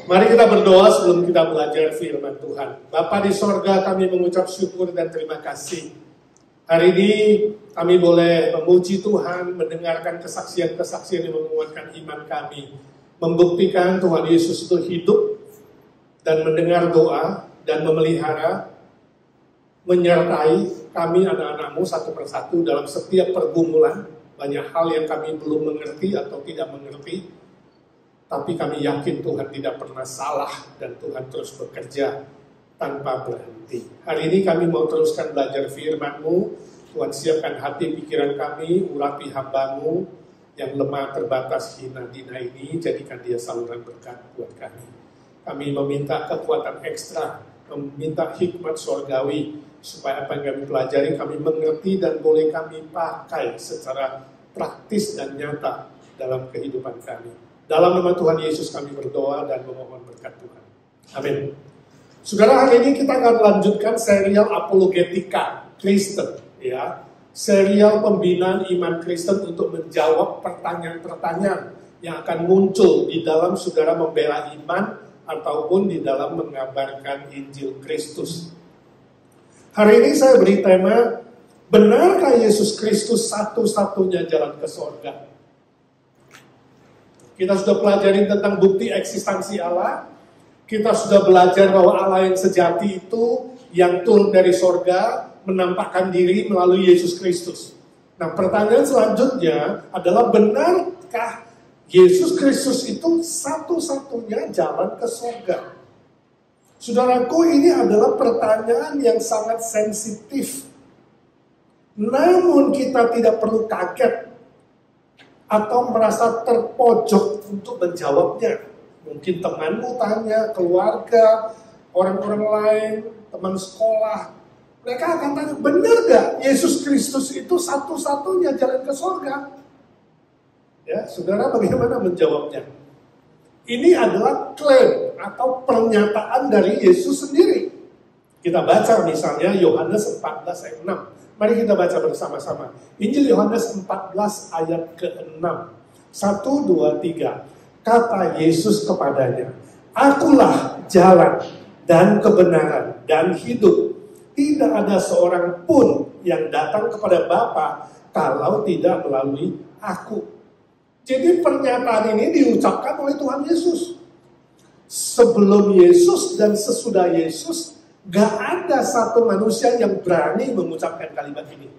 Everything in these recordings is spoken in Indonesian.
Mari kita berdoa sebelum kita belajar firman Tuhan. Bapa di sorga, kami mengucap syukur dan terima kasih. Hari ini kami boleh memuji Tuhan, mendengarkan kesaksian-kesaksian yang menguatkan iman kami. Membuktikan Tuhan Yesus itu hidup dan mendengar doa dan memelihara, menyertai kami anak-anakmu satu persatu dalam setiap pergumulan. Banyak hal yang kami belum mengerti atau tidak mengerti. Tapi kami yakin Tuhan tidak pernah salah dan Tuhan terus bekerja tanpa berhenti. Hari ini kami mau teruskan belajar firman-Mu. Tuhan siapkan hati pikiran kami, urapi hamba-Mu yang lemah, terbatas, hina, dina ini, jadikan dia saluran berkat buat kami. Kami meminta kekuatan ekstra, meminta hikmat surgawi, supaya apa yang kami pelajari kami mengerti dan boleh kami pakai secara praktis dan nyata dalam kehidupan kami. Dalam nama Tuhan Yesus kami berdoa dan memohon berkat Tuhan. Amin. Saudara, hari ini kita akan lanjutkan serial Apologetika Kristen, ya. Serial pembinaan iman Kristen untuk menjawab pertanyaan-pertanyaan yang akan muncul di dalam saudara membela iman ataupun di dalam mengabarkan Injil Kristus. Hari ini saya beri tema, benarkah Yesus Kristus satu-satunya jalan ke surga? Kita sudah pelajari tentang bukti eksistensi Allah. Kita sudah belajar bahwa Allah yang sejati itu, yang turun dari sorga, menampakkan diri melalui Yesus Kristus. Nah, pertanyaan selanjutnya adalah, benarkah Yesus Kristus itu satu-satunya jalan ke sorga? Saudaraku, ini adalah pertanyaan yang sangat sensitif. Namun kita tidak perlu kaget atau merasa terpojok untuk menjawabnya. Mungkin temanmu tanya, keluarga, orang-orang lain, teman sekolah. Mereka akan tanya, benar gak Yesus Kristus itu satu-satunya jalan ke surga? Ya, saudara bagaimana menjawabnya? Ini adalah klaim atau pernyataan dari Yesus sendiri. Kita baca misalnya Yohanes 14 ayat 6. Mari kita baca bersama-sama. Injil Yohanes 14 ayat ke-6. 1, 2, 3. Kata Yesus kepadanya, Akulah jalan dan kebenaran dan hidup. Tidak ada seorang pun yang datang kepada Bapa kalau tidak melalui aku. Jadi pernyataan ini diucapkan oleh Tuhan Yesus. Sebelum Yesus dan sesudah Yesus, gak ada satu manusia yang berani mengucapkan kalimat ini.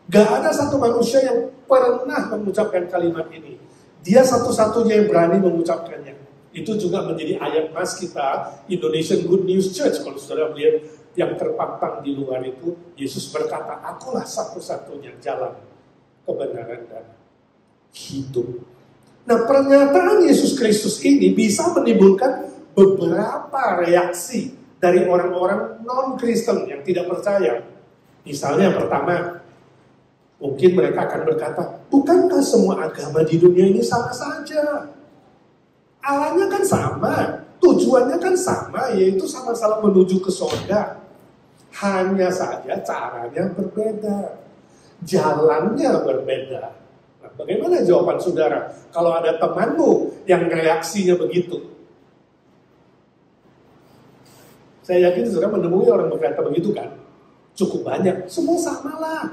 Gak ada satu manusia yang pernah mengucapkan kalimat ini. Dia satu-satunya yang berani mengucapkannya. Itu juga menjadi ayat mas kita, Indonesian Good News Church. Kalau saudara melihat yang terpampang di luar itu, Yesus berkata, Akulah satu-satunya jalan, kebenaran, dan hidup. Nah, pernyataan Yesus Kristus ini bisa menimbulkan beberapa reaksi dari orang-orang non-Kristen yang tidak percaya. Misalnya pertama, mungkin mereka akan berkata, bukankah semua agama di dunia ini sama saja? Allahnya kan sama, tujuannya kan sama, yaitu sama-sama menuju ke surga. Hanya saja caranya berbeda, jalannya berbeda. Nah, bagaimana jawaban saudara kalau ada temanmu yang reaksinya begitu? Saya yakin saudara menemui orang berkata begitu kan? Cukup banyak, semua sama lah.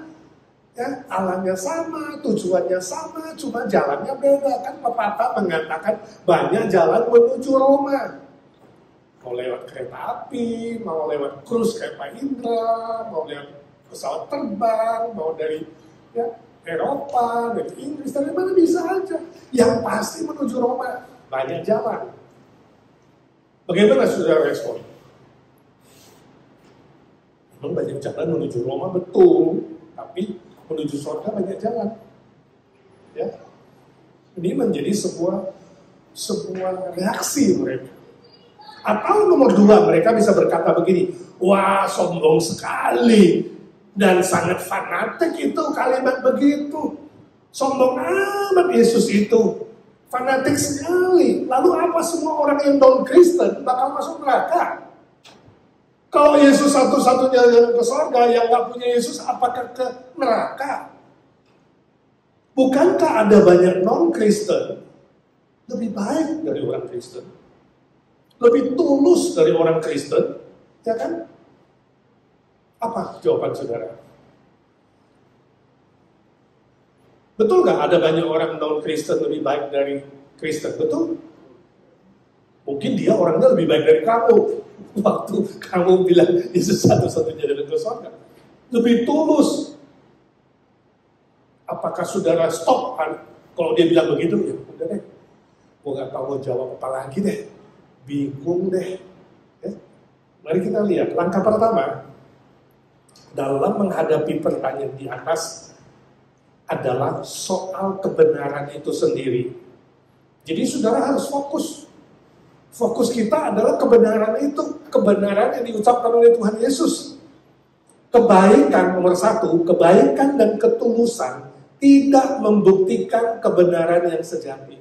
Ya, Allahnya sama, tujuannya sama, cuma jalannya beda. Kan pepatah mengatakan banyak jalan menuju Roma. Mau lewat kereta api, mau lewat cruise kayak Pak Indra, mau lewat pesawat terbang, mau dari Eropa, dari Inggris, dari mana bisa aja. Yang pasti menuju Roma, banyak jalan. Bagaimana saudara respon? Memang banyak jalan menuju Roma, betul, tapi menuju surga banyak jalan. Ya. Ini menjadi sebuah reaksi mereka. Atau nomor dua, mereka bisa berkata begini, wah sombong sekali dan sangat fanatik itu kalimat begitu. Sombong amat Yesus itu, fanatik sekali. Lalu apa semua orang yang non-Kristen bakal masuk neraka? Kalau Yesus satu-satunya yang ke surga, yang gak punya Yesus apakah ke neraka? Bukankah ada banyak non-Kristen lebih baik dari orang Kristen? lebih tulus dari orang Kristen, ya kan? Apa jawaban saudara? Betul nggak ada banyak orang non-Kristen lebih baik dari Kristen? Betul? Mungkin dia orangnya lebih baik dari kamu. Waktu kamu bilang Yesus satu-satunya jalan ke surga. Lebih tulus. Apakah saudara stop kan? Kalau dia bilang begitu, ya udah deh. Gue gak tahu mau jawab apa lagi deh. Bingung deh. Ya. Mari kita lihat. Langkah pertama, dalam menghadapi pertanyaan di atas, adalah soal kebenaran itu sendiri. Jadi saudara harus fokus. Fokus kita adalah kebenaran itu. Kebenaran yang diucapkan oleh Tuhan Yesus. Kebaikan nomor satu, kebaikan dan ketulusan tidak membuktikan kebenaran yang sejati.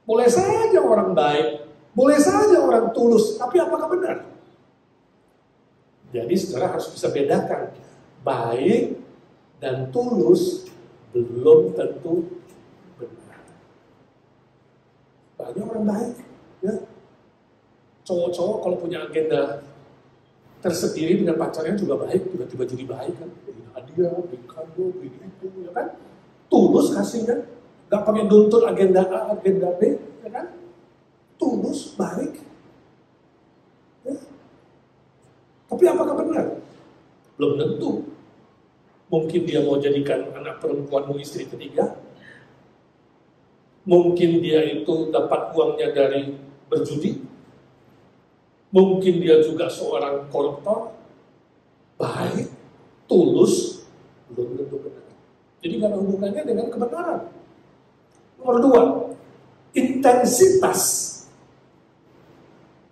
Boleh saja orang baik, boleh saja orang tulus, tapi apakah benar? Jadi saudara harus bisa bedakan. Baik dan tulus belum tentu benar. Banyak orang baik, ya. Cowok-cowok kalau punya agenda tersendiri dengan pacarnya juga baik, tiba-tiba jadi baik kan. Beri hadiah, beri kado, beri itu, ya kan. Tulus kasihnya, gak pakai nuntut agenda A, agenda B, ya kan. Tulus, baik. Ya. Tapi apakah benar? Belum tentu. Mungkin dia mau jadikan anak perempuanmu istri ketiga. Mungkin dia itu dapat uangnya dari berjudi. Mungkin dia juga seorang koruptor. Baik, tulus, belum tentu benar. Jadi gak ada hubungannya dengan kebenaran. Nomor dua, intensitas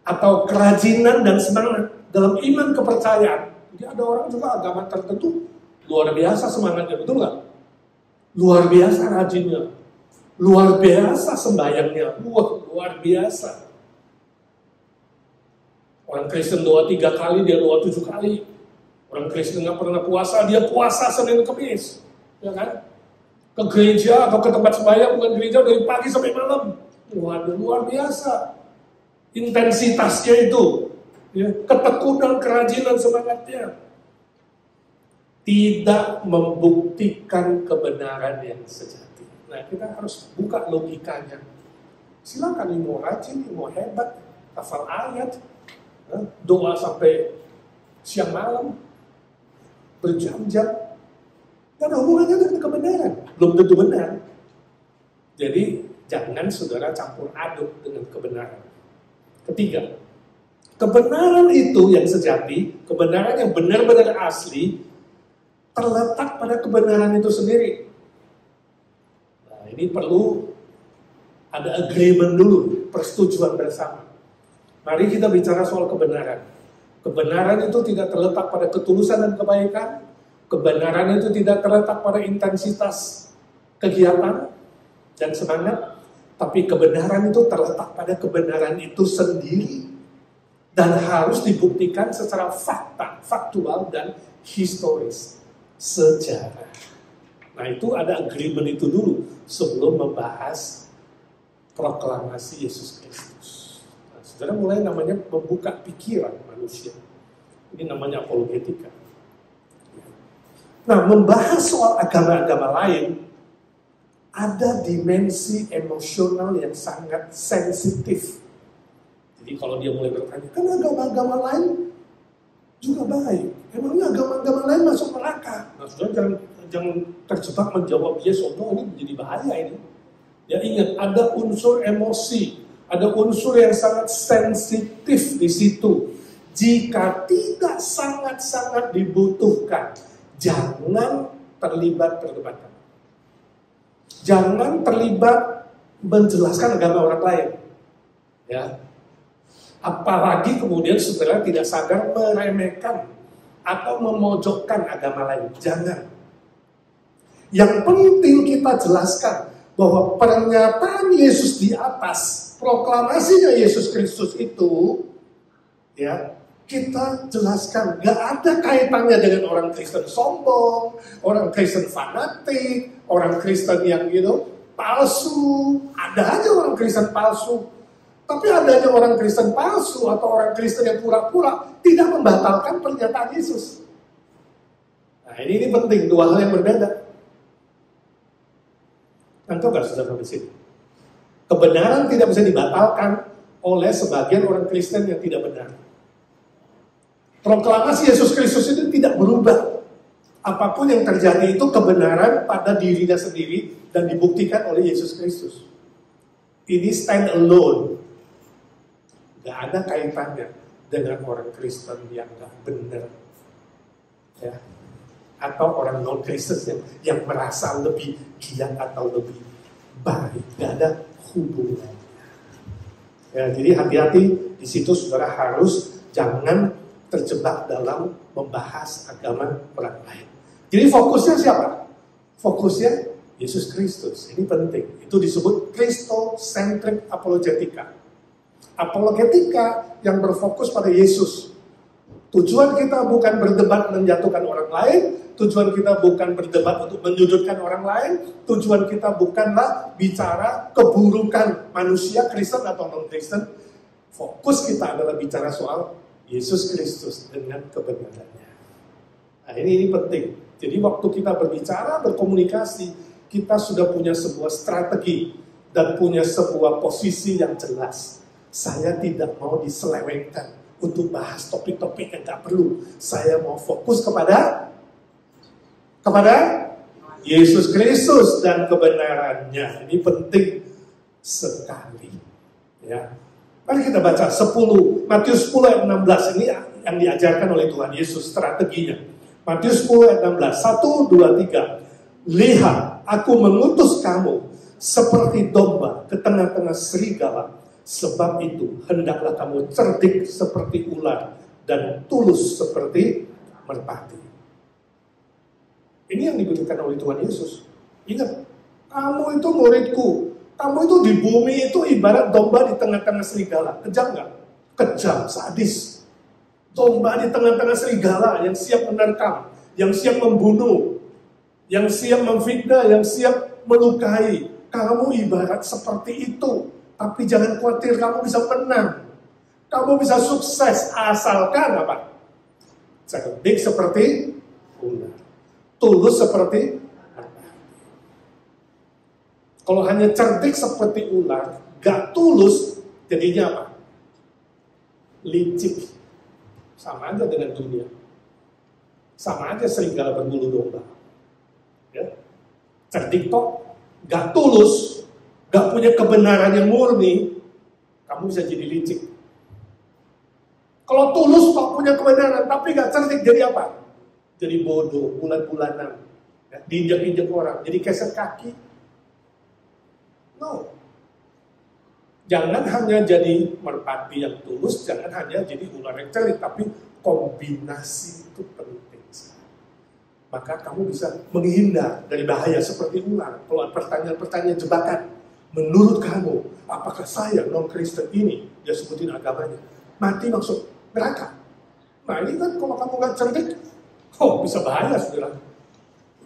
atau kerajinan dan semangat dalam iman kepercayaan. Jadi ada orang juga agama tertentu luar biasa semangatnya, betul nggak? Luar biasa rajinnya, luar biasa sembahyangnya, luar biasa. Orang Kristen doa 3 kali, dia doa 7 kali. Orang Kristen nggak pernah puasa, dia puasa Senin Kamis, ya kan? Ke gereja atau ke tempat sembahyang, bukan gereja dari pagi sampai malam. Waduh, luar biasa. Intensitasnya itu, ya, ketekunan, kerajinan, semangatnya. Tidak membuktikan kebenaran yang sejati. Nah, kita harus buka logikanya. Silakan ini mau rajin, ini mau hebat, hafal ayat, doa sampai siang malam, berjam-jam. Tidak ada hubungannya dengan kebenaran. Belum tentu benar. Jadi, jangan saudara campur aduk dengan kebenaran. Ketiga, kebenaran itu yang sejati, kebenaran yang benar-benar asli, terletak pada kebenaran itu sendiri. Nah, ini perlu ada agreement dulu, persetujuan bersama. Mari kita bicara soal kebenaran. Kebenaran itu tidak terletak pada ketulusan dan kebaikan. Kebenaran itu tidak terletak pada intensitas kegiatan dan semangat. Tapi kebenaran itu terletak pada kebenaran itu sendiri. Dan harus dibuktikan secara fakta, faktual dan historis. Sejarah. Nah, itu ada agreement itu dulu sebelum membahas proklamasi Yesus Kristus. Nah, saudara mulai namanya membuka pikiran manusia. Ini namanya apologetika. Nah, membahas soal agama-agama lain, ada dimensi emosional yang sangat sensitif. Jadi kalau dia mulai bertanya, kan agama-agama lain juga baik. Emangnya agama-agama lain masuk neraka? Nah, saudara jangan terjebak menjawab yes or no, ini menjadi bahaya ini. Ya ingat, ada unsur emosi, ada unsur yang sangat sensitif di situ. Jika tidak sangat-sangat dibutuhkan, jangan terlibat perdebatan. Jangan terlibat menjelaskan agama orang lain. Ya. Apalagi kemudian saudara tidak sadar meremehkan atau memojokkan agama lain. Jangan. Yang penting kita jelaskan bahwa pernyataan Yesus di atas, proklamasinya Yesus Kristus itu, ya, kita jelaskan gak ada kaitannya dengan orang Kristen sombong, orang Kristen fanatik, orang Kristen yang palsu. Ada aja orang Kristen palsu. Tapi adanya orang Kristen palsu atau orang Kristen yang pura-pura tidak membatalkan pernyataan Yesus. Nah ini penting, dua hal yang berbeda. Nangkep gak saudara di sini? Kebenaran tidak bisa dibatalkan oleh sebagian orang Kristen yang tidak benar. Proklamasi Yesus Kristus itu tidak berubah. Apapun yang terjadi itu kebenaran pada dirinya sendiri dan dibuktikan oleh Yesus Kristus. Ini stand alone. Gak ada kaitannya dengan orang Kristen yang gak benar. Ya. Atau orang non-Kristen yang merasa lebih giat atau lebih baik. Gak ada hubungannya. Ya, jadi hati-hati di situ saudara harus jangan terjebak dalam membahas agama orang lain. Jadi fokusnya siapa? Fokusnya Yesus Kristus. Ini penting. Itu disebut Christocentric apologetica. Apologetika yang berfokus pada Yesus. Tujuan kita bukan berdebat menjatuhkan orang lain. Tujuan kita bukan berdebat untuk menyudutkan orang lain. Tujuan kita bukanlah bicara keburukan manusia Kristen atau non-Kristen. Fokus kita adalah bicara soal Yesus Kristus dengan kebenarannya. Nah ini penting. Jadi waktu kita berbicara, berkomunikasi, kita sudah punya sebuah strategi dan punya sebuah posisi yang jelas. Saya tidak mau diselewengkan untuk bahas topik-topik yang gak perlu. Saya mau fokus kepada Yesus Kristus dan kebenarannya. Ini penting sekali. Ya. Mari kita baca Matius 10 ayat 16. Ini yang diajarkan oleh Tuhan Yesus strateginya. Matius 10 ayat 16. 1, 2, 3. Lihat, aku mengutus kamu seperti domba ke tengah-tengah serigala. Sebab itu, hendaklah kamu cerdik seperti ular dan tulus seperti merpati. Ini yang diberikan oleh Tuhan Yesus. Ingat, kamu itu muridku. Kamu itu di bumi itu ibarat domba di tengah-tengah serigala. Kejam nggak? Kejam, sadis. Domba di tengah-tengah serigala yang siap menerkam, yang siap membunuh, yang siap memfitnah, yang siap melukai. Kamu ibarat seperti itu. Tapi jangan khawatir, kamu bisa menang. Kamu bisa sukses, asalkan apa? Cerdik seperti ular. Tulus seperti merpati. Kalau hanya cerdik seperti ular, gak tulus, jadinya apa? Licik. Sama aja dengan dunia. Sama aja serigala berbulu domba. Ya. Cerdik toh, gak tulus, gak punya kebenaran yang murni, kamu bisa jadi licik. Kalau tulus kok punya kebenaran, tapi gak cerdik, jadi apa? Jadi bodoh, bulan-bulanan, ya, diinjak-injak orang, jadi keset kaki. No. Jangan hanya jadi merpati yang tulus, jangan hanya jadi ular yang cerdik, tapi kombinasi itu penting. Maka kamu bisa menghindar dari bahaya seperti ular. Kalau ada pertanyaan-pertanyaan jebakan, menurut kamu, apakah saya non-Kristen ini, dia sebutin agamanya, mati masuk neraka? Nah ini kan kalau kamu gak cerdik, bisa bahaya saudara.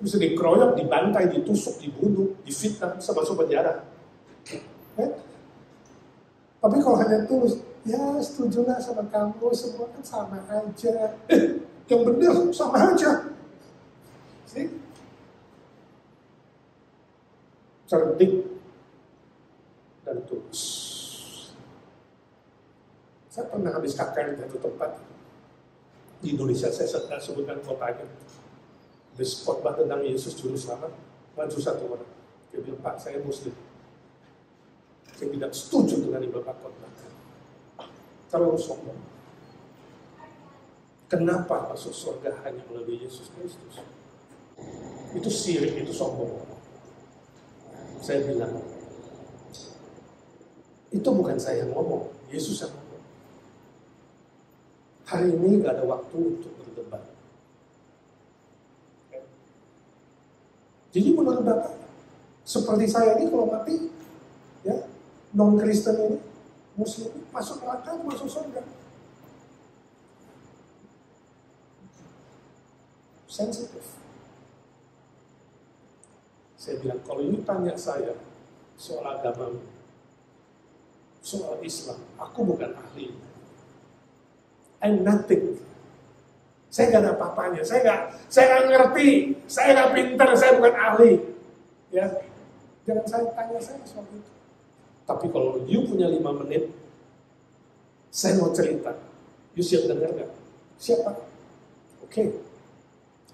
Bisa dikeroyok, dibantai, ditusuk, dibunuh, difitnah, bisa masuk penjara. Tapi kalau hanya tulus, ya setujulah sama kamu, semua kan sama aja. Yang benar sama aja. See? Cerdik dan tulus. Saya pernah habis KKR di satu tempat di Indonesia, saya sedang sebutkan kotanya. Habis khotbah tentang Yesus Juru Selamat, maju satu orang. Dia bilang, Pak, saya Muslim. Saya tidak setuju dengan yang Bapak khotbahkan. Terlalu sombong. Kenapa masuk surga hanya melalui Yesus Kristus? Itu sirik, itu sombong. Saya bilang, itu bukan saya yang ngomong, Yesus yang ngomong. Hari ini gak ada waktu untuk berdebat. Jadi menurut Bapak, seperti saya ini kalau mati, ya, non-Kristen ini, Muslim ini, masuk neraka, masuk surga. Sensitif. Saya bilang, kalau you tanya saya soal agama, soal Islam. Aku bukan ahli. I'm nothing. Saya nggak ada apa-apanya. Saya nggak ngerti. Saya nggak pintar. Saya bukan ahli. Ya, jangan tanya saya soal itu. Tapi kalau you punya 5 menit, saya mau cerita. You siap dengar nggak? Siapa? Oke.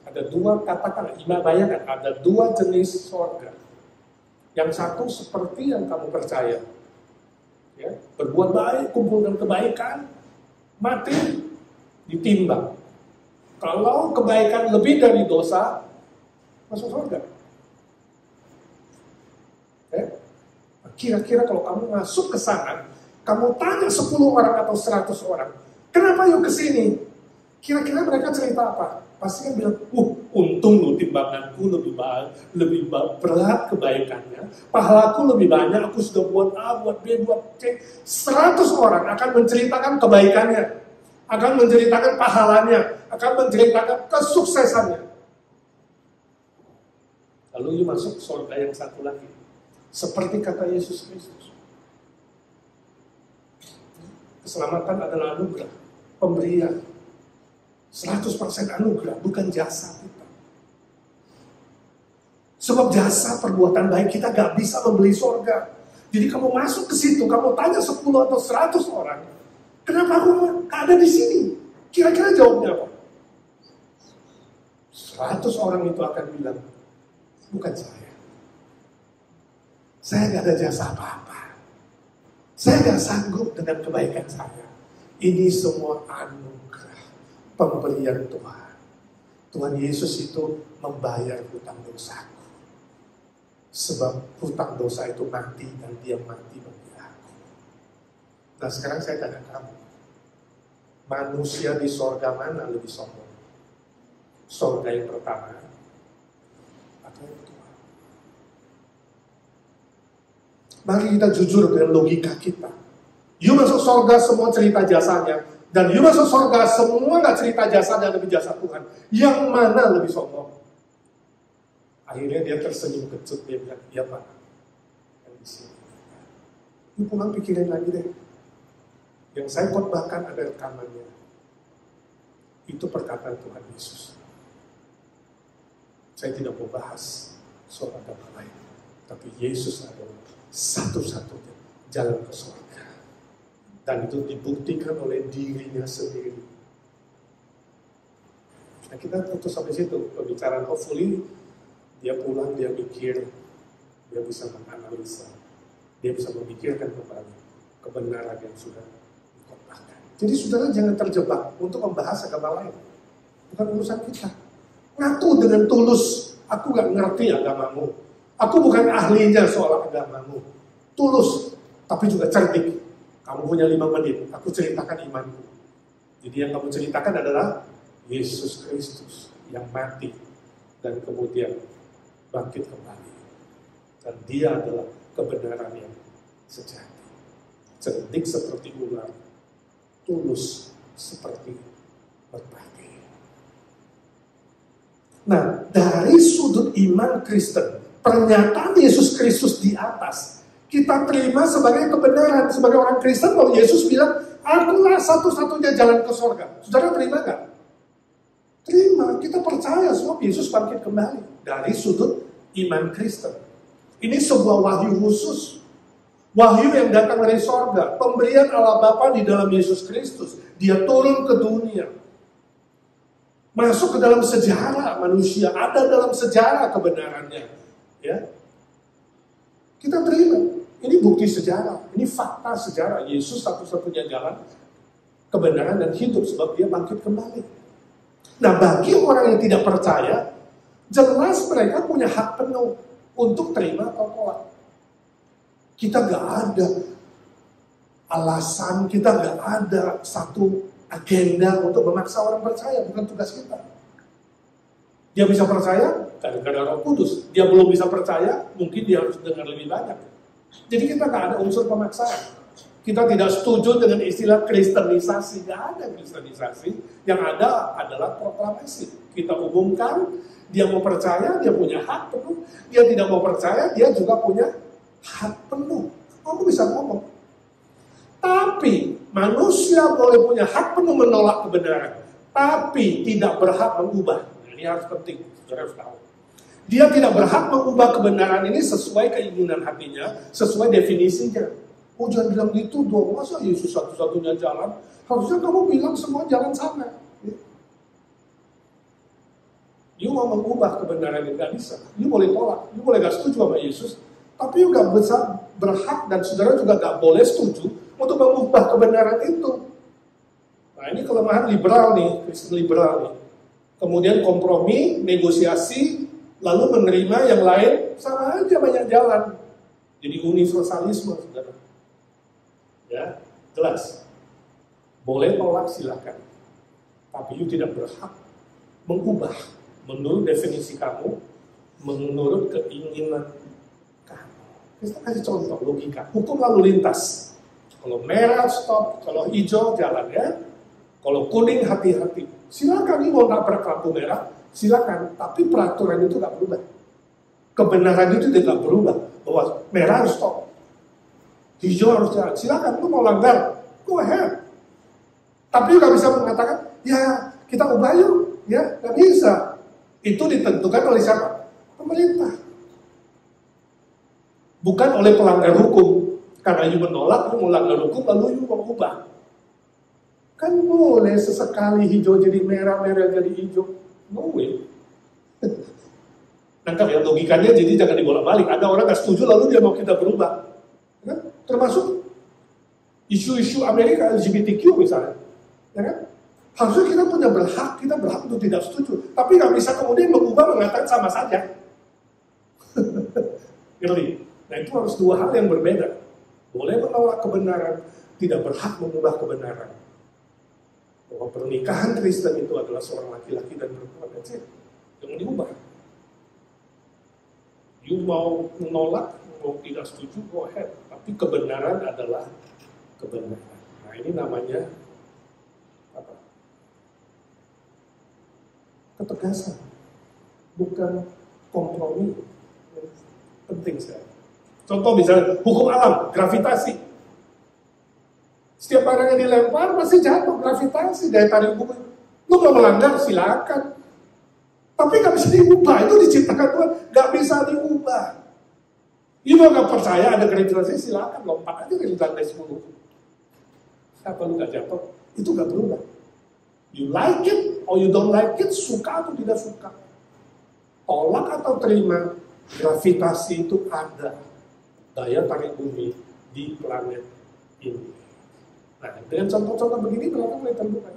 Ada 2, katakan, bayangkan, ada 2 jenis surga. Yang satu seperti yang kamu percaya. Ya, berbuat baik, kumpulkan kebaikan, mati, ditimbang. Kalau kebaikan lebih dari dosa, masuk surga. Ya? Kira-kira kalau kamu masuk ke sana, kamu tanya 10 orang atau 100 orang, kenapa yuk ke sini? Kira-kira mereka cerita apa? Pasti kan bilang, untung loh timbanganku lebih berat kebaikannya, pahalaku lebih banyak, aku sudah buat A, buat B, buat C. 100 orang akan menceritakan kebaikannya, akan menceritakan pahalanya, akan menceritakan kesuksesannya. Lalu masuk surga yang satu lagi. Seperti kata Yesus Kristus. Keselamatan adalah anugerah, pemberian. 100% anugerah, bukan jasa kita. Sebab jasa perbuatan baik kita gak bisa membeli surga. Jadi kamu masuk ke situ, kamu tanya 10 atau 100 orang, kenapa aku gak ada di sini? Kira-kira jawabnya apa? 100 orang itu akan bilang, bukan saya. Saya gak ada jasa apa-apa. Saya gak sanggup dengan kebaikan saya. Ini semua anugerah, pemberian Tuhan. Tuhan Yesus itu membayar hutang dosaku. Sebab hutang dosa itu mati dan dia mati bagi aku. Nah sekarang saya tanya kamu, manusia di sorga mana lebih sombong? Sorga yang pertama atau yang kedua? Mari kita jujur dengan logika kita. You masuk sorga semua cerita jasanya, dan you masuk sorga semua gak cerita jasanya lebih jasa Tuhan. Yang mana lebih sombong? Akhirnya dia tersenyum kecut, dia bilang, iya Pak, yang di sini. You pulang pikirin lagi deh. Yang saya khotbahkan ada rekamannya. Itu perkataan Tuhan Yesus. Saya tidak mau bahas soal agama lain, tapi Yesus adalah satu-satunya jalan ke surga. Dan itu dibuktikan oleh dirinya sendiri. Nah kita putus sampai situ pembicaraan. Hopefully dia pulang, dia mikir, dia bisa menganalisa, dia bisa memikirkan kembali kebenaran yang sudah dikotbahkan. Jadi saudara jangan terjebak untuk membahas agama lain. Bukan urusan kita. Ngaku dengan tulus, aku gak ngerti agamamu. Aku bukan ahlinya soal agamamu. Tulus, tapi juga cerdik. Kamu punya 5 menit, aku ceritakan imanku. Jadi yang kamu ceritakan adalah Yesus Kristus yang mati dan kemudian bangkit kembali. Dan dia adalah kebenaran yang sejati. Cerdik seperti ular, tulus seperti merpati. Nah, dari sudut iman Kristen, pernyataan Yesus Kristus di atas, kita terima sebagai kebenaran. Sebagai orang Kristen, kalau Yesus bilang, akulah satu-satunya jalan ke surga. Saudara terima gak? Terima, kita percaya sebab Yesus bangkit kembali. Dari sudut iman Kristen. Ini sebuah wahyu khusus. Wahyu yang datang dari surga. Pemberian Allah Bapa di dalam Yesus Kristus. Dia turun ke dunia. Masuk ke dalam sejarah manusia. Ada dalam sejarah kebenarannya. Ya, kita terima. Ini bukti sejarah. Ini fakta sejarah. Yesus satu-satunya jalan kebenaran dan hidup sebab dia bangkit kembali. Nah, bagi orang yang tidak percaya, jelas mereka punya hak penuh untuk terima atau tolak. Kita gak ada alasan, kita gak ada satu agenda untuk memaksa orang percaya, bukan tugas kita. Dia bisa percaya, kadang-kadang Roh Kudus. Dia belum bisa percaya, mungkin dia harus dengar lebih banyak. Jadi kita gak ada unsur pemaksaan. Kita tidak setuju dengan istilah kristenisasi. Gak ada kristenisasi. Yang ada adalah proklamasi. Kita umumkan, dia mau percaya, dia punya hak penuh. Dia tidak mau percaya, dia juga punya hak penuh. Kamu bisa ngomong. Tapi manusia boleh punya hak penuh menolak kebenaran, tapi tidak berhak mengubah. Nah, ini harus penting, saudara harus tahu. Dia tidak berhak mengubah kebenaran ini sesuai keinginan hatinya, sesuai definisinya. Oh, jangan bilang gitu dong, masa Yesus satu-satunya jalan? Harusnya kamu bilang semua jalan sama. You mau mengubah kebenaran ini, gak bisa. You boleh tolak, you boleh gak setuju sama Yesus, tapi you gak bisa berhak, dan saudara juga gak boleh setuju untuk mengubah kebenaran itu. Nah, ini kelemahan liberal nih, Kristen liberal nih. Kemudian kompromi, negosiasi, lalu menerima yang lain, sama aja banyak jalan. Jadi universalisme, saudara. Ya, jelas. Boleh tolak silakan. Tapi you tidak berhak mengubah menurut definisi kamu, menurut keinginan kamu. Kita kasih contoh logika. Hukum lalu lintas. Kalau merah stop, kalau hijau jalan ya. Kalau kuning hati-hati. Silakan, ini mau nabrak lampu merah, silakan. Tapi peraturan itu nggak berubah. Kebenaran itu tidak berubah. Bahwa merah harus stop, hijau harus jalan. Silakan, lu mau langgar, go ahead. Tapi nggak bisa mengatakan, ya kita ubah yuk, ya nggak bisa. Itu ditentukan oleh siapa? Pemerintah. Bukan oleh pelanggar hukum. Karena you menolak, you melanggar hukum, lalu you mau ubah. Kan boleh sesekali hijau jadi merah, merah jadi hijau. No way. Nangkap ya logikanya, jadi jangan dibolak-balik. Ada orang nggak setuju lalu dia mau kita berubah. Ya, termasuk isu-isu Amerika LGBTQ misalnya. Ya kan? Harusnya kita punya kita berhak untuk tidak setuju. Tapi nggak bisa kemudian mengubah mengatakan sama saja. Ngerti? Nah, itu harus dua hal yang berbeda. Boleh menolak kebenaran, tidak berhak mengubah kebenaran. Bahwa pernikahan Kristen itu adalah seorang laki-laki dan perempuan, that's it. Jangan diubah. You mau menolak, mau tidak setuju, go ahead. Tapi kebenaran adalah kebenaran. Nah, ini namanya apa? Ketegasan, bukan kompromi. Penting sekali. Contoh misalnya hukum alam, gravitasi. Setiap barang yang dilempar pasti jatuh, gravitasi, daya tarik bumi. Lu mau melanggar silakan. Tapi nggak bisa diubah, itu diciptakan Tuhan, nggak bisa diubah. You mau nggak percaya ada gravitasi, silakan lompat aja dari lantai 10. Siapa lu nggak jatuh? Itu nggak berubah. You like it or you don't like it, suka atau tidak suka. Tolak atau terima, gravitasi itu ada. Daya tarik bumi di planet ini. Nah, dengan contoh-contoh begini mereka mulai terbuka.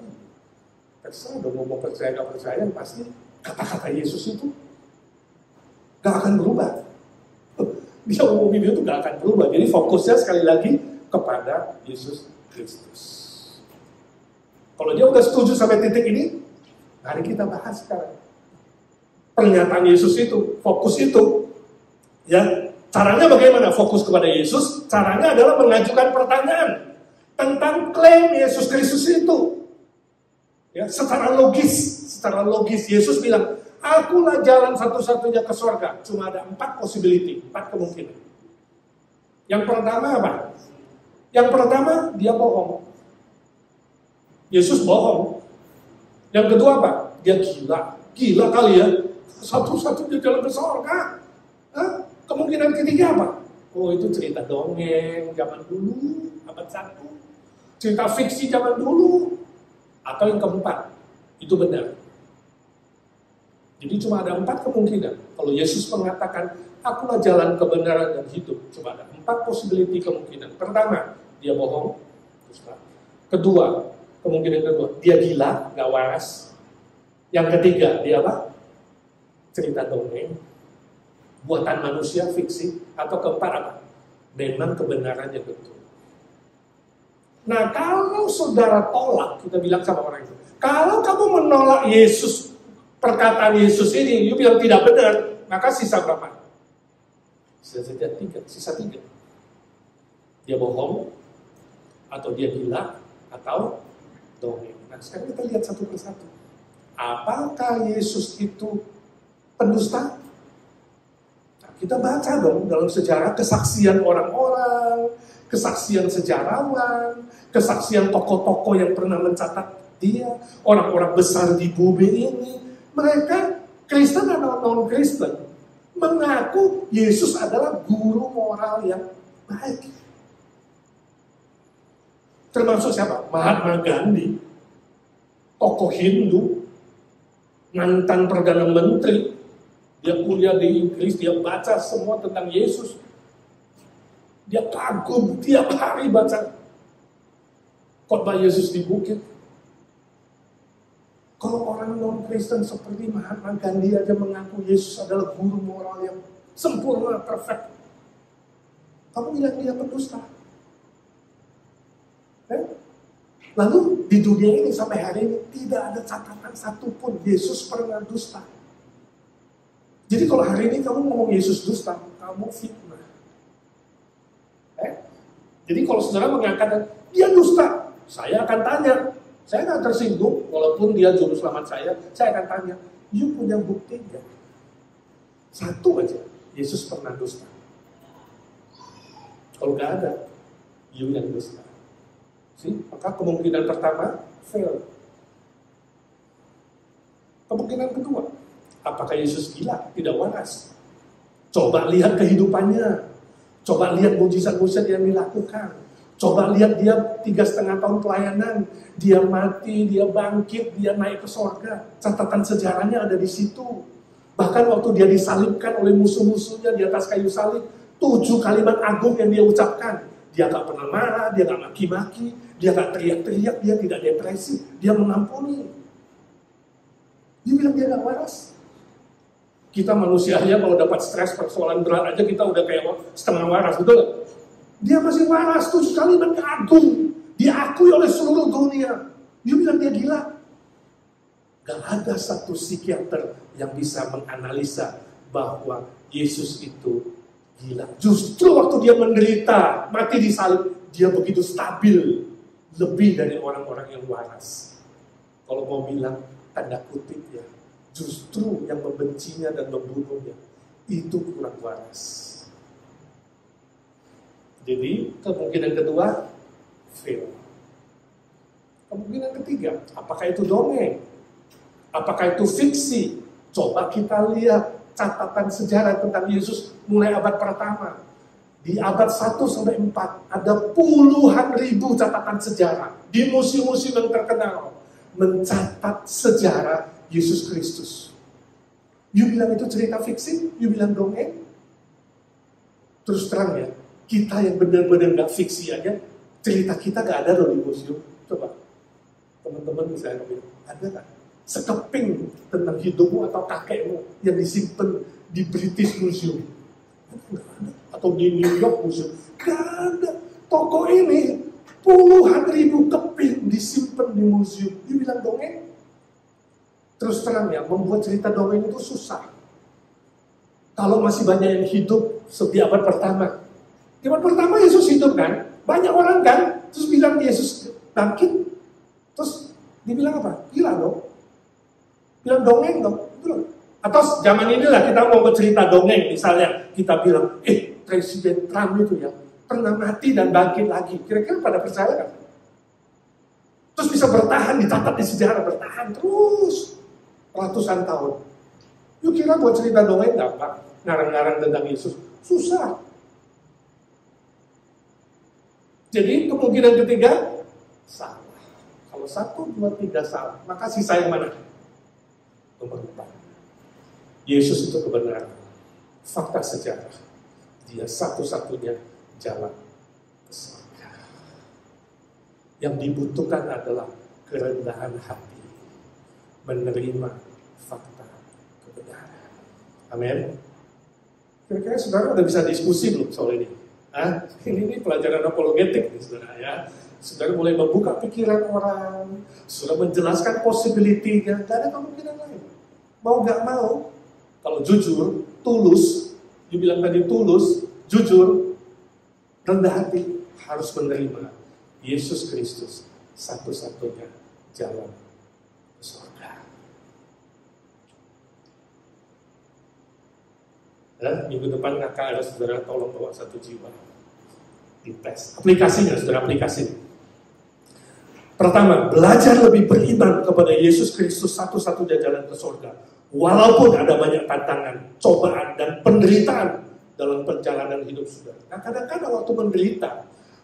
Terserah dong mau percaya gak percaya, pasti kata-kata Yesus itu gak akan berubah. Dia umumin itu gak akan berubah. Jadi fokusnya sekali lagi kepada Yesus Kristus. Kalau dia udah setuju sampai titik ini, mari kita bahas sekarang. Pernyataan Yesus itu, fokus itu, ya caranya bagaimana? Fokus kepada Yesus. Caranya adalah mengajukan pertanyaan tentang klaim Yesus Kristus itu. Ya, secara logis Yesus bilang, akulah jalan satu-satunya ke surga. Cuma ada 4 possibility, 4 kemungkinan. Yang pertama apa? Yang pertama, dia bohong. Yesus bohong. Yang kedua apa? Dia gila. Gila kali ya. Satu-satunya jalan ke surga. Kemungkinan ketiga apa? Oh, itu cerita dongeng zaman dulu, abad 1. Cerita fiksi zaman dulu. Atau yang keempat, itu benar. Jadi cuma ada 4 kemungkinan. Kalau Yesus mengatakan, akulah jalan kebenaran dan hidup. Cuma ada 4 possibility kemungkinan. Pertama, dia bohong. Kedua, kemungkinan kedua, dia gila, gak waras. Yang ketiga, dia apa? Cerita dongeng. Buatan manusia, fiksi. Atau keempat apa? Memang kebenaran yang betul. Nah, kalau saudara tolak, kita bilang sama orang itu, kalau kamu menolak Yesus, perkataan Yesus ini, you bilang tidak benar, maka sisa berapa? Sisa 3. Dia bohong, atau dia gila, atau dongeng. Nah, sekarang kita lihat satu persatu. Apakah Yesus itu pendusta? Nah, Kita baca dong dalam sejarah kesaksian orang-orang, kesaksian sejarawan, kesaksian tokoh-tokoh yang pernah mencatat dia, orang-orang besar di bumi ini. Mereka Kristen atau non-Kristen mengaku Yesus adalah guru moral yang baik. Termasuk siapa? Mahatma Gandhi, tokoh Hindu, mantan Perdana Menteri. Dia kuliah di Inggris, dia baca semua tentang Yesus. Dia kagum, tiap hari baca khotbah Yesus di bukit. Kalau orang non-Kristen seperti Mahatma Gandhi aja mengaku Yesus adalah guru moral yang sempurna, perfect. Kamu bilang dia pendusta. Lalu di dunia ini sampai hari ini tidak ada catatan satupun Yesus pernah dusta. Jadi kalau hari ini kamu ngomong Yesus dusta, kamu fitnah. Jadi kalau saudara mengangkat dia dusta, saya akan tanya. Saya nggak tersinggung, walaupun dia juru selamat saya akan tanya, you punya bukti nggak? Satu aja, Yesus pernah dusta. Kalau nggak ada, you yang dusta. Maka kemungkinan pertama, fail. Kemungkinan kedua, apakah Yesus gila? Tidak waras. Coba lihat kehidupannya. Coba lihat mujizat-mujizat yang dilakukan. Coba lihat dia 3,5 tahun pelayanan. Dia mati, dia bangkit, dia naik ke sorga. Catatan sejarahnya ada di situ. Bahkan waktu dia disalibkan oleh musuh-musuhnya di atas kayu salib, 7 kalimat agung yang dia ucapkan. Dia gak pernah marah, dia gak maki-maki, dia gak teriak-teriak, dia tidak depresi, dia mengampuni. Dia bilang dia gak waras. Kita manusianya kalau dapat stres persoalan berat aja kita udah kayak setengah waras, betul gak? Dia masih waras, 7 kalimat agung, diakui oleh seluruh dunia. Dia bilang dia gila. Gak ada satu psikiater yang bisa menganalisa bahwa Yesus itu gila. Justru waktu dia menderita, mati di salib, dia begitu stabil, lebih dari orang-orang yang waras. Kalau mau bilang tanda kutip ya, justru yang membencinya dan membunuhnya itu kurang waras. Jadi kemungkinan kedua fail. Kemungkinan ketiga, apakah itu dongeng? Apakah itu fiksi? Coba kita lihat catatan sejarah tentang Yesus mulai abad pertama. Di abad 1 sampai 4 ada puluhan ribu catatan sejarah di museum-museum yang terkenal mencatat sejarah Yesus Kristus. You bilang itu cerita fiksi? You bilang dongeng? Terus terang ya, kita yang benar-benar gak fiksi aja, cerita kita gak ada loh di museum. Coba, teman-teman misalnya bilang, ada gak sekeping tentang hidupmu atau kakekmu yang disimpan di British Museum? Gak ada. Atau di New York Museum? Gak ada. Toko ini puluhan ribu keping disimpan di museum. You bilang dongeng? Terus terang ya, membuat cerita dongeng itu susah. Kalau masih banyak yang hidup di abad pertama. Di abad pertama Yesus hidup kan? Banyak orang kan? Terus bilang Yesus bangkit. Terus dibilang apa? Gila dong. Bilang dongeng dong. Atau zaman inilah kita mau bercerita dongeng. Misalnya kita bilang, Presiden Trump itu ya pernah mati dan bangkit lagi. Kira-kira pada percaya kan? Terus bisa bertahan, dicatat di sejarah, bertahan terus ratusan tahun. Yuk kira buat cerita dongeng gak Pak? Ngarang-ngarang tentang Yesus. Susah. Jadi kemungkinan ketiga, salah. Kalau 1, 2, 3 salah, maka sisa yang mana? Nomor 4. Yesus itu kebenaran. Fakta sejarah. Dia satu-satunya jalan ke surga. Yang dibutuhkan adalah kerendahan hati. Menerima fakta kebenaran. Amin. Kira-kira saudara udah bisa diskusi belum soal ini? Ini pelajaran apologetik nih saudara ya. Saudara mulai membuka pikiran orang, sudah menjelaskan possibility-nya, gak ada kemungkinan lain. Mau gak mau, kalau jujur, tulus, dibilang tadi tulus, jujur, rendah hati, harus menerima Yesus Kristus satu-satunya jalan ke surga. Minggu depan kakak ada saudara tolong bawa 1 jiwa. Dites. Aplikasinya, saudara, aplikasi. Pertama, belajar lebih beriman kepada Yesus Kristus satu-satunya jalan ke surga. Walaupun ada banyak tantangan, cobaan, dan penderitaan dalam perjalanan hidup saudara. Nah, kadang-kadang waktu menderita,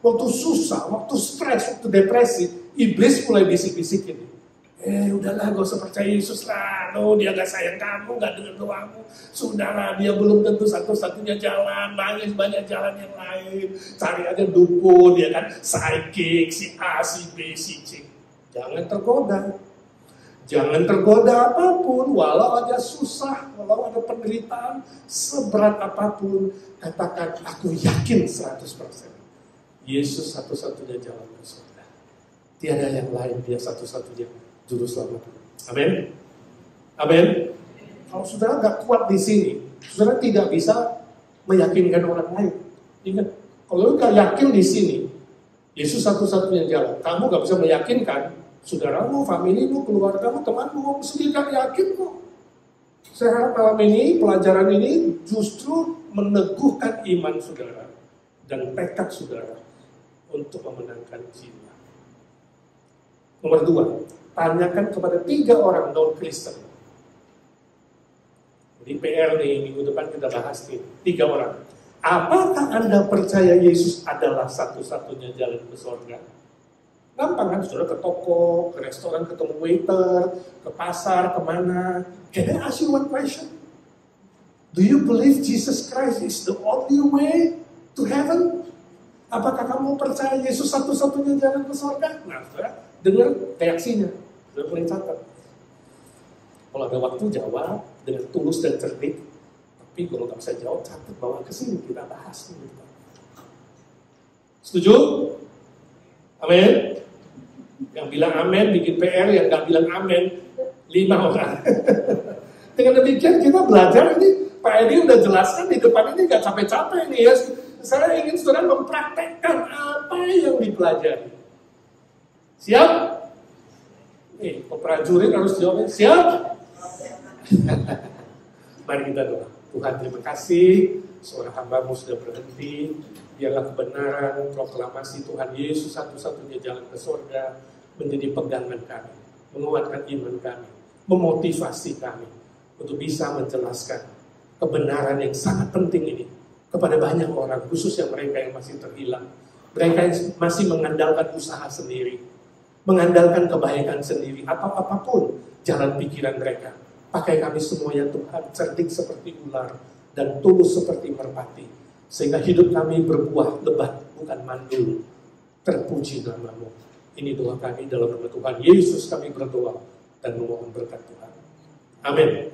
waktu susah, waktu stres, waktu depresi, iblis mulai bisik-bisikin. Udahlah, gak usah percaya Yesus lah. Dia gak sayang kamu, gak dengar doamu. Sudahlah, dia belum tentu satu-satunya jalan. Banyak jalan yang lain. Cari aja dukun, ya kan, psychic, si A, si B, si C. Jangan tergoda. Jangan tergoda apapun, walau ada susah, walau ada penderitaan, seberat apapun, katakan, aku yakin 100%. Yesus satu-satunya jalan ke surga. Tiada yang lain, dia satu-satunya juru selamat. Amin. Amin. Kalau saudara gak kuat di sini, saudara tidak bisa meyakinkan orang lain. Ingat, kalau gak yakin di sini, Yesus satu-satunya jalan. Kamu gak bisa meyakinkan saudaramu, familimu, keluargamu, temanmu, sendiri kan yakin kok. Saya harap malam ini, pelajaran ini justru meneguhkan iman saudara dan tekad saudara untuk memenangkan jiwa. Nomor 2, tanyakan kepada 3 orang non-Kristen. Di PR nih, minggu depan kita bahas nih, 3 orang. Apakah Anda percaya Yesus adalah satu-satunya jalan ke surga? Gampang kan, saudara ke toko, ke restoran, ketemu waiter, ke pasar, kemana. Can I ask you one question? Do you believe Jesus Christ is the only way to heaven? Apakah kamu percaya Yesus satu-satunya jalan ke surga? Nah, saudara, dengar reaksinya. Saudara boleh catat. Kalau ada waktu jawab dengan tulus dan cerdik. Tapi kalau nggak bisa jawab, catat, bawa ke sini, kita bahas. Setuju? Amin. Yang bilang amin bikin PR, yang gak bilang amin 5 orang. Dengan demikian kita belajar ini, Pak Edi udah jelaskan di depan ini gak capek-capek nih ya. Saya ingin saudara mempraktekkan apa yang dipelajari. Siap? Nih, prajurit harus jawabnya, siap? Mari kita doa. Tuhan, terima kasih suara hamba-Mu sudah berhenti. Biarlah kebenaran proklamasi Tuhan Yesus satu-satunya jalan ke surga menjadi pegangan kami, menguatkan iman kami, memotivasi kami untuk bisa menjelaskan kebenaran yang sangat penting ini kepada banyak orang, khususnya mereka yang masih terhilang, mereka yang masih mengandalkan usaha sendiri, mengandalkan kebaikan sendiri, atau apapun jalan pikiran mereka. Pakai kami semuanya Tuhan, cerdik seperti ular dan tulus seperti merpati, sehingga hidup kami berbuah lebat, bukan mandul. Terpuji nama-Mu. Ini doa kami dalam nama Tuhan Yesus kami berdoa dan memohon berkat Tuhan. Amin.